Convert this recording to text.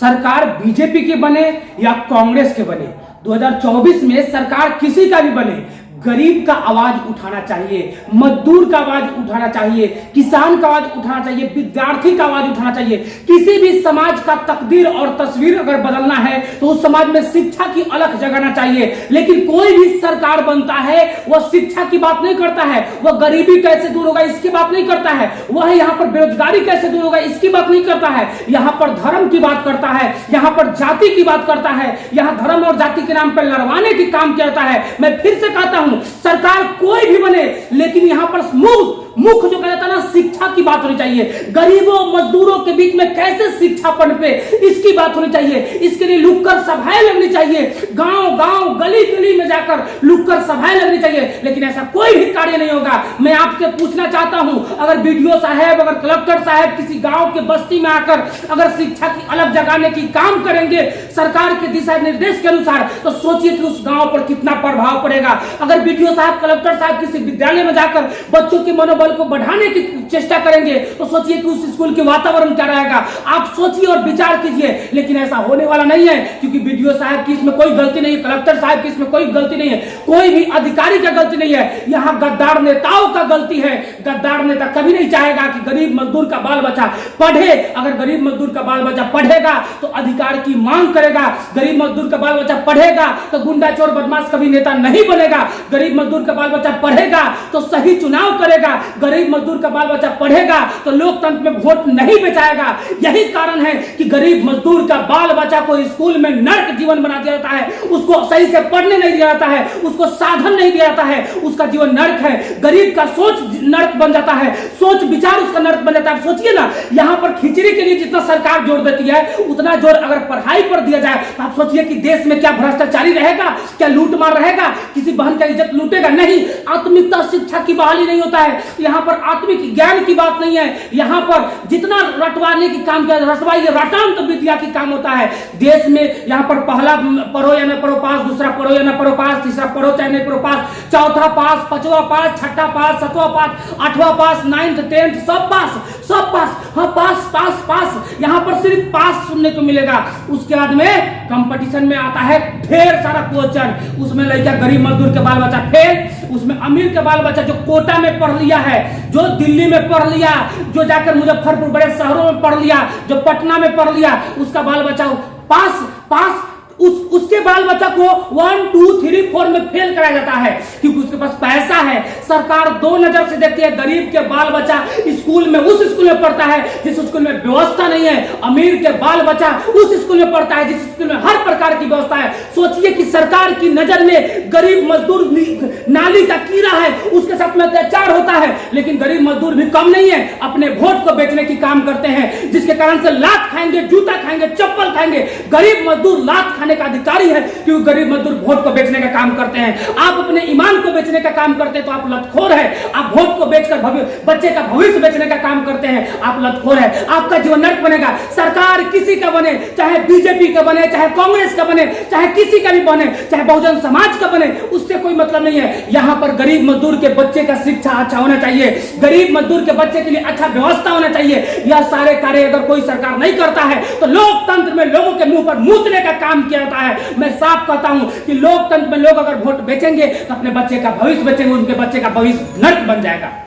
सरकार बीजेपी की बने या कांग्रेस के बने, 2024 में सरकार किसी का भी बने, गरीब का आवाज उठाना चाहिए, मजदूर का आवाज उठाना चाहिए, किसान का आवाज उठाना चाहिए, विद्यार्थी का आवाज उठाना चाहिए। किसी भी समाज का तकदीर और तस्वीर अगर बदलना है तो उस समाज में शिक्षा की अलग जगाना चाहिए। लेकिन कोई भी सरकार बनता है वह शिक्षा की बात नहीं करता है, वह गरीबी कैसे दूर होगा इसकी बात नहीं करता है, वह यहाँ पर बेरोजगारी कैसे दूर होगा इसकी बात नहीं करता है, यहाँ पर धर्म की बात करता है, यहाँ पर जाति की बात करता है, यहाँ धर्म और जाति के नाम पर लड़वाने की काम करता है। मैं फिर से कहता हूं, सरकार कोई भी बने लेकिन यहां पर मुख्य जो कहता है ना, शिक्षा की बात होनी चाहिए। गरीबों मजदूरों के बीच में कैसे शिक्षा पनपे इसकी बात होनी चाहिए। इसके लिए लुक्कर सभाएं लगनी चाहिए, गांव गांव गली गली में जाकर लुक्कर सभाएं लगनी चाहिए। लेकिन ऐसा कोई भी कार्य नहीं होगा। मैं आपसे पूछना चाहता हूं, अगर बीडीओ साहब, अगर कलेक्टर साहब किसी गांव के बस्ती में आकर अगर शिक्षा की अलग जगाने की काम करेंगे सरकार के दिशा निर्देश के अनुसार, तो सोचिए कि उस गांव पर कितना प्रभाव पड़ेगा। अगर बीडीओ साहब, कलेक्टर साहब किसी विद्यालय में जाकर बच्चों के मनोबल को बढ़ाने की चेष्टा करेंगे तो सोचिए कि उस स्कूल के वातावरण क्या रहेगा। आप सोचिए और विचार कीजिए। लेकिन ऐसा होने वाला नहीं है, क्योंकि बीडीओ साहब की इसमें कोई गलती नहीं है, कलेक्टर साहब की इसमें कोई गलती नहीं है, कोई भी अधिकारी का गलती नहीं है। यहां गद्दार नेताओं का गलती है। गद्दार नेता कभी नहीं चाहेगा कि गरीब मजदूर का बाल बच्चा पढ़े। अगर गरीब मजदूर का बाल बच्चा पढ़ेगा तो अधिकार की मांग करेगा। गरीब मजदूर का बाल बच्चा पढ़ेगा तो गुंडा चोर बदमाश कभी नेता नहीं बनेगा। गरीब मजदूर का बाल बच्चा पढ़ेगा तो सही चुनाव करेगा। गरीब मजदूर का बाल बच्चा पढ़ेगा तो लोकतंत्र में वोट नहीं बचाएगा। यही कारण है कि गरीब मजदूर का बाल बच्चा को स्कूल में नर्क जीवन बना दिया जाता है, उसको सही से पढ़ने नहीं दिया जाता है, उसको साधन नहीं दिया जाता है, उसका जीवन नर्क है। गरीब का सोच नर्क बन जाता है, सोच विचार उसका नर्क बन जाता है। सोचिए ना, यहाँ पर खिचड़ी के लिए जितना सरकार जोर देती है उतना जोर अगर पढ़ाई पर दिया जाए तो आप सोचिए कि देश में क्या भ्रष्टाचारी रहेगा, क्या लूट मार रहेगा, किसी बहन का इज्जत लूटेगा नहीं। आत्मिकता शिक्षा की बहाली नहीं होता है। यहाँ पर आत्मिक ज्ञान की बात नहीं है। यहाँ पर जितना रटवाने की काम किया, रटवाइए, रटान तो विद्या की काम होता है। देश में यहाँ पर पहला पढ़ो या न पढ़ो पास, दूसरा पढ़ो या न पढ़ो पास, तीसरा पढ़ो चाहे नहीं पढ़ो पास, चौथा पास, पांचवा पास, छठा पास, सातवां पास, आठवां पास, 9th 10th सब पास, सब पास। हाँ, पास पास पास। यहाँ पर सिर्फ पास सुनने को मिलेगा। उसके बाद में कंपटीशन में आता है ढेर सारा क्वेश्चन। उसमें लड़का गरीब मजदूर के बाल बच्चा फेल, उसमें अमीर के बाल बच्चा जो कोटा में पढ़ लिया है, जो दिल्ली में पढ़ लिया, जो जाकर मुजफ्फरपुर बड़े शहरों में पढ़ लिया, जो पटना में पढ़ लिया, उसका बाल बच्चा पास पास। उसके बाल बच्चा को 1 2 3 4 में फेल कराया जाता है क्योंकि उसके पास पैसा है। सरकार दो नजर से देखती है। गरीब के बाल बच्चा स्कूल में उस स्कूल में पढ़ता है जिस स्कूल में व्यवस्था नहीं है, अमीर के बाल बच्चा उस स्कूल में पढ़ता है जिस स्कूल में हर प्रकार की व्यवस्था है। सोचिए कि सरकार की नजर में गरीब मजदूर नाली का कीड़ा है, उसके साथ में अत्याचार होता है। लेकिन गरीब मजदूर भी कम नहीं है, अपने वोट को बेचने की काम करते हैं, जिसके कारण से लात खाएंगे, जूता खाएंगे, चप्पल खाएंगे। गरीब मजदूर लात खाने का अधिकारी है क्योंकि गरीब मजदूर वोट को बेचने का काम करते हैं। आप अपने ईमान को बेचने का काम करते हैं तो आप लतखोर है। आप वोट को बेचकर बच्चे का भविष्य बेचने का काम करते हैं, आप लतखोर है। आपका जीवन नर्क बनेगा। सरकार किसी का बने, चाहे बीजेपी का बने, चाहे कांग्रेस का बने, चाहे किसी का भी बने, चाहे बहुजन समाज का बने, उससे कोई मतलब नहीं है। यहाँ पर गरीब मजदूर के बच्चे का शिक्षा अच्छा होना चाहिए, गरीब मजदूर के बच्चे के लिए अच्छा व्यवस्था होना चाहिए। यह सारे कार्य अगर कोई सरकार नहीं करता है तो लोकतंत्र में लोगों के मुंह पर मूतने का काम किया जाता है। मैं साफ कहता हूं कि लोकतंत्र में लोग अगर वोट बेचेंगे तो अपने बच्चे का भविष्य बेचेंगे, उनके बच्चे का भविष्य नर्क बन जाएगा।